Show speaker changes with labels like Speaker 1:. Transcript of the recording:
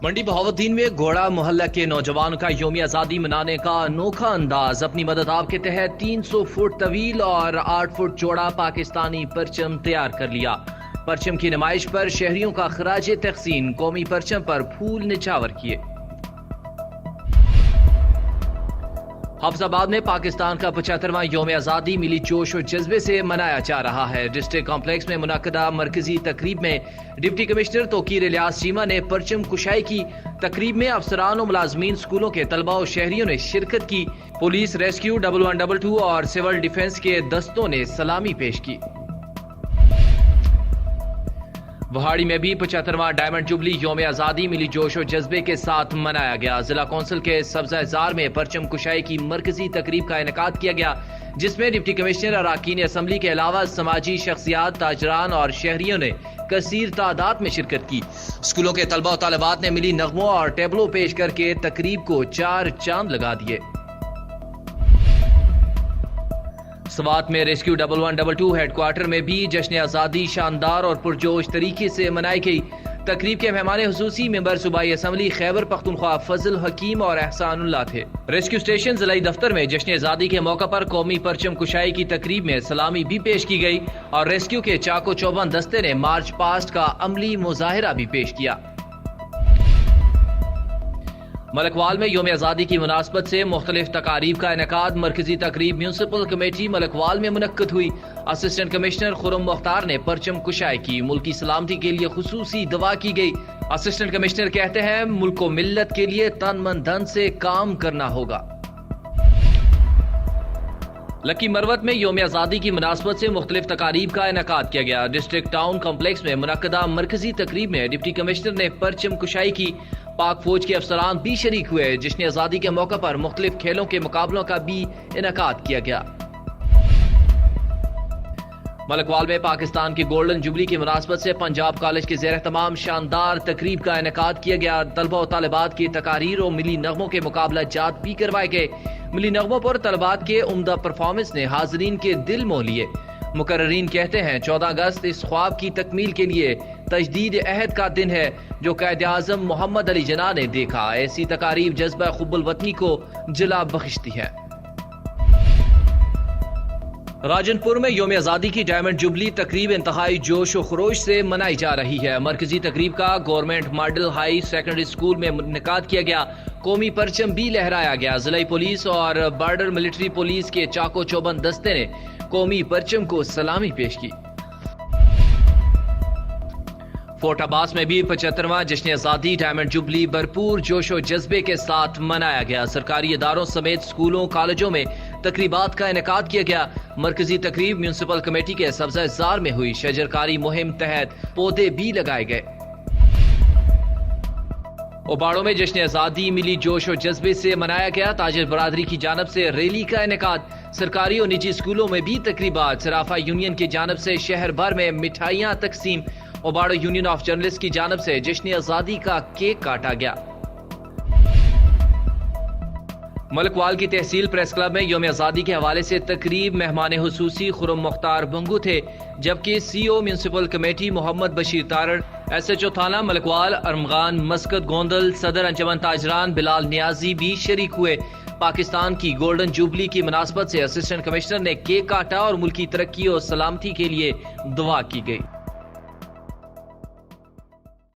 Speaker 1: मंडी बहाउद्दीन में घोड़ा मोहल्ला के नौजवानों का यौम आज़ादी मनाने का अनोखा अंदाज। अपनी मदद आप के तहत 300 फुट तवील और 8 फुट चौड़ा पाकिस्तानी परचम तैयार कर लिया। परचम की नुमाइश पर शहरियों का खराज तहसीन, कौमी परचम पर फूल निछावर किए। हाफिजाबाद में पाकिस्तान का 75वां यौम आज़ादी मिली जोश और जज्बे से मनाया जा रहा है। डिस्ट्रिक्ट कॉम्प्लेक्स में मुनक्कदा मरकजी तकरीब में डिप्टी कमिश्नर तोकीर इलियास चीमा ने परचम कुशाई की। तकरीब में अफसरान और मुलाजमीन, स्कूलों के तलबा और शहरियों ने शिरकत की। पुलिस, रेस्क्यू, 1122 और सिविल डिफेंस के दस्तों ने सलामी पेश की। वहाड़ी में भी 75वां डायमंड जुबली यौम आज़ादी मिली जोश और जज्बे के साथ मनाया गया। जिला कौंसिल के सब्ज़ा-ए-ज़ार में परचम कुशाई की मरकजी तकरीब का इनेकाद किया गया, जिसमें डिप्टी कमिश्नर, अरकान असम्बली के अलावा समाजी शख्सियात, ताजरान और शहरियों ने कसीर तादाद में शिरकत की। स्कूलों के तलबा और तालिबात ने मिली नगमों और टेबलों पेश करके तकरीब को 4 चांद लगा दिए। स्वात में रेस्क्यू 1122 हेडक्वार्टर में भी जश्न आज़ादी शानदार और पुरजोश तरीके से मनाई गई। तकरीब के मेहमान हुसूसी मेंबर सूबाई असम्बली खैबर पख्तूनख्वा फजल हकीम और एहसानुल्लाह थे। रेस्क्यू स्टेशन जिला दफ्तर में जश्न आज़ादी के मौका पर कौमी परचम कुशाई की तकरीब में सलामी भी पेश की गई और रेस्क्यू के चाको चौबंद दस्ते ने मार्च पास्ट का अमली मुजाहिरा भी पेश किया। मलकवाल में यौम आज़ादी की मुनासबत से मुख्तलिफ तकारीब का इनेकाद। मरकजी तकरीब म्यूनसिपल कमेटी मलकवाल में मुनक्कद हुई। असिस्टेंट कमिश्नर खुर्रम मुख्तार ने परचम कुशाई की। मुल्क की सलामती के लिए खुसूसी दुआ की गई। असिस्टेंट कमिश्नर कहते हैं, मुल्क को मिल्लत के लिए तन मन धन से काम करना होगा। लकी मरवत में यौम आज़ादी की मुनासबत से मुख्तलिफ तकारीब का इनेकाद किया गया। डिस्ट्रिक्ट टाउन कॉम्प्लेक्स में मुनक्कदा मरकजी तकरीब में डिप्टी कमिश्नर ने परचम कुशाई की। पाक फौज के अफसरान भी शरीक हुए। जश्न आज़ादी के मौका पर मुख्तलिफ खेलों के मुकाबलों का भी इनेकाद किया गया। मलकवाल में पाकिस्तान की गोल्डन जुबली की मुनासबत से पंजाब कॉलेज के ज़ेर तमाम शानदार तकरीब का इनेकाद किया गया। तलबा और तालिबात की तकारीर और मिली नगमों के मुकाबला जात भी करवाए गए। मिली नगमों पर तलबात के उम्दा परफॉर्मेंस ने हाजरीन के दिल मोह लिए। मुकर्रीन कहते हैं, 14 अगस्त इस ख्वाब की तकमील के लिए तजदीद अहद का दिन है जो कायदे आज़म मोहम्मद अली जिन्ना ने देखा। ऐसी तकारीब जज्बा खुब्बुल वतनी को जिला बख्शती है। राजनपुर में यौम आज़ादी की डायमंड जुबली तकरीब इंतहाई जोश और खरोश से मनाई जा रही है। मरकजी तकरीब का government model high secondary school में इनेकाद किया गया। कौमी परचम भी लहराया गया। जिला पुलिस और बॉर्डर मिलिट्री पुलिस के चाको चौबंद दस्ते ने कौमी परचम को सलामी पेश की। फोर्ट अब्बास में भी 75वां जश्न आज़ादी डायमंड जुबली भरपूर जोश और जज्बे के साथ मनाया गया। सरकारी इदारों समेत स्कूलों, कॉलेजों में तकरीबात का इनेकाद किया गया। मरकजी तकरीब म्यूनसिपल कमेटी के सब्ज़ा-ए-ज़ार में हुई। शजरकारी मुहिम तहत पौधे भी लगाए गए। ओबाड़ों में जश्न आज़ादी मिली जोश और जज्बे से मनाया गया। ताजिर बरादरी की जानब से रैली का इनेकाद। सरकारी और निजी स्कूलों में भी तकरीबात। सराफा यूनियन की जानब से शहर भर में मिठाइयाँ तकसीम। ओबाड़ो यूनियन ऑफ जर्नलिस्ट की जानब से जश्न आज़ादी का केक काटा गया। मलकवाल की तहसील प्रेस क्लब में यौम आज़ादी के हवाले से तकरीब। मेहमान हुसूसी खुर्रम मुख्तार बंगू थे, जबकि CO municipal committee Mohammad Bashir Tarar, SHO थाना मलकवाल अरमगान मस्कत गोंदल, सदर अंजमन ताजरान बिलाल नियाजी भी शरीक हुए। पाकिस्तान की गोल्डन जुबली की मुनासबत से असिस्टेंट कमिश्नर ने केक काटा और मुल्की तरक्की और सलामती के लिए दुआ की गई।